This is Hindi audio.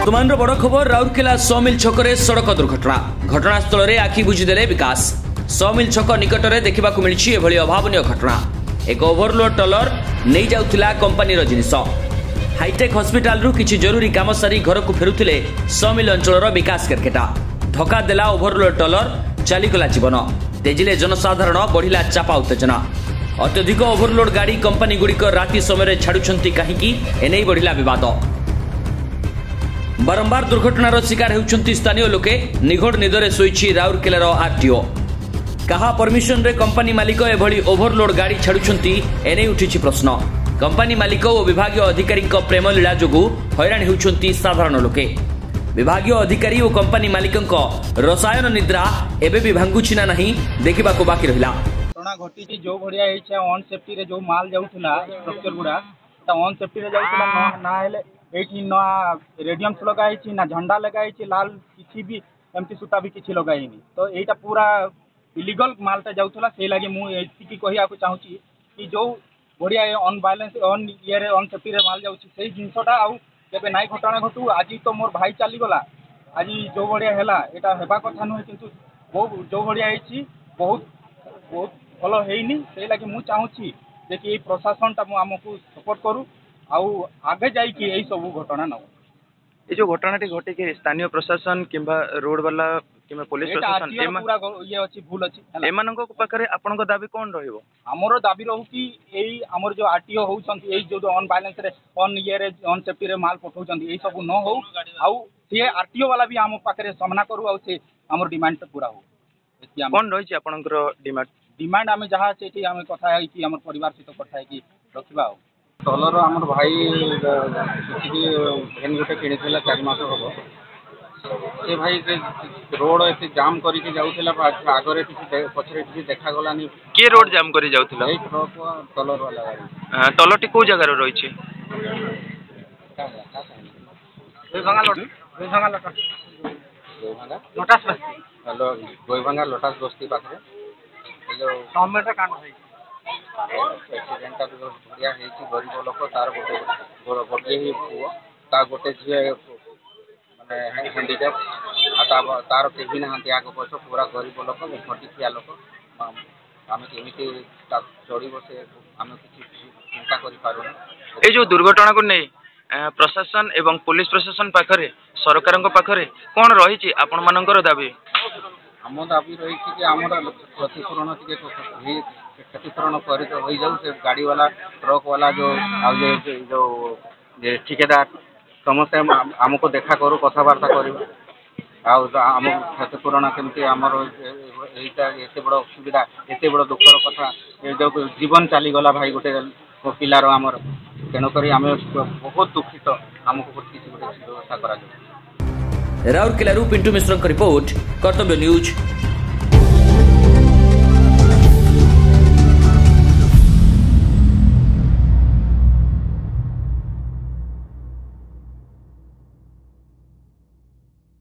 वर्तमान बड़ खबर राउरकेला समिल छकरे सड़क दुर्घटना घटनास्थल में आखि बुझीदेले विकास समिल छक निकट में देखा मिली एभली अभावन घटना एक ओभरलोड टलर नहीं जाउथिला कंपनी जिनिस हाईटेक हॉस्पिटल किछि जरूरी काम सारी घर को फेरुथिले समिल अंचल विकास केरकेटा धक्का देला ओभरलोड टलर चलीगला जीवन तेजिले जनसाधारण बढ़िला चापा उत्तेजना अत्यधिक ओभरलोड गाड़ी कंपनी गुड़िक राति समय छाड़ुछंती कहीं एने बढ़िला विवाद बारंबार दुर्घटनार शिकार होउछंती स्थानीय लोके निघोड़ निदरे शोइछि राउरकेलार आरटीओ कहा परमिशन रे कंपनी मालिक एभली ओभरलोड गाड़ी छाड़ुछंती एने उठिछि प्रश्न कंपनी मालिक और विभागीय अधिकारी प्रेम लीला जोगु हैरान होउछंती साधारण लोके विभागीय अधिकारी और कंपनी मालिक रसायन निद्रा एबे भी भांगुछि ना नहीं देखिबा को बाकी रहिला घटना घटी जो भड़िया अन सेफ्टी रे जो माल जाऊला स्ट्रक्चर गुड़ा अन सेफ्टी रे जाऊला ना हेले एठी ना रेडियम लगाई ना झंडा लगाई लाल किसी भी एमती सूता भी किसी लगाई तो यहीटा पूरा इलीगल मालटा जाऊला से लगे मुझे कहया चाहूँगी कि जो बढ़िया अन बैलेंस अन ये अन सेफ्टी माल जाऊँगी जिनसटा आगे नाई घटना घटू आज तो मोर भाई चलीगला आज जो बढ़िया है यहाँ हेबा कथा नुहे कि जो बढ़िया बहुत बहुत भल है से लगे मुझे चाहूँगी कि प्रशासन टा आमको सपोर्ट करूँ आगे जाई सब घटना न ये जो घटना घटे कि स्थानीय प्रशासन किंबा रोड वाला किंबा पुलिस प्रशासन पूरा ये अच्छी भूल अच्छी एमानक पाखरे आपनक दाबी कौन रहिबो हमरो दाबी रहू कि एई हमर जो आरटीओ होउछंती एई जो अन बैलेंस रे अन ये रे अन सेफ्टी रे माल पठाउछंती एई सब न हो आउ से आरटीओ वाला भी हम पाखरे सामना करू आउ से हमर डिमांड पूरा हो कौन रहिछि आपनकर डिमांड आम जहाँ से आम कथा है कि हमर परिवार सहित कथा है कि रखिबा हो टलर आमर भाई भेन गोटे कि 4 मास हम से भाई रोड एत जाम करके जाऊला आगे पछरे किसी देखा गलानी के रोड जाम करी जाउथिला ट्रक टलर वाला गाड़ी टलरटी को जगह रही गोईभांगा लोटास बस्ती पाखे एक्सीडेंट बढ़िया गरीब लोक तार गोटे ही पुओ ता गोटे झी माने हैंडीकैप तार केही ना आग पछ पूरा गरीब लोक खटिखिया लोक आम केमी चढ़ से आम कि चिंता कर जो दुर्घटना को नहीं प्रशासन एवं पुलिस प्रशासन पाखरे सरकार पाखरे कौन रही आपण मानकर दाबी आम दाबी रही कि आम क्षतिपूरण क्षतिपूरण कर जाऊ से गाड़ी वाला ट्रक वाला जो ठिकेदार समस्त आमको देखा करू कथबार्ता कर आम क्षतिपूरण केमती आमर एत बड़ असुविधा एत बड़ दुखर कथा जो जीवन चलीगला भाई गोटे पिलार आमर तेणुक आम बहुत दुखित आमको किसी गोटे व्यवस्था करा राउरकेला पिंटू मिश्र रिपोर्ट कर्तव्य न्यूज।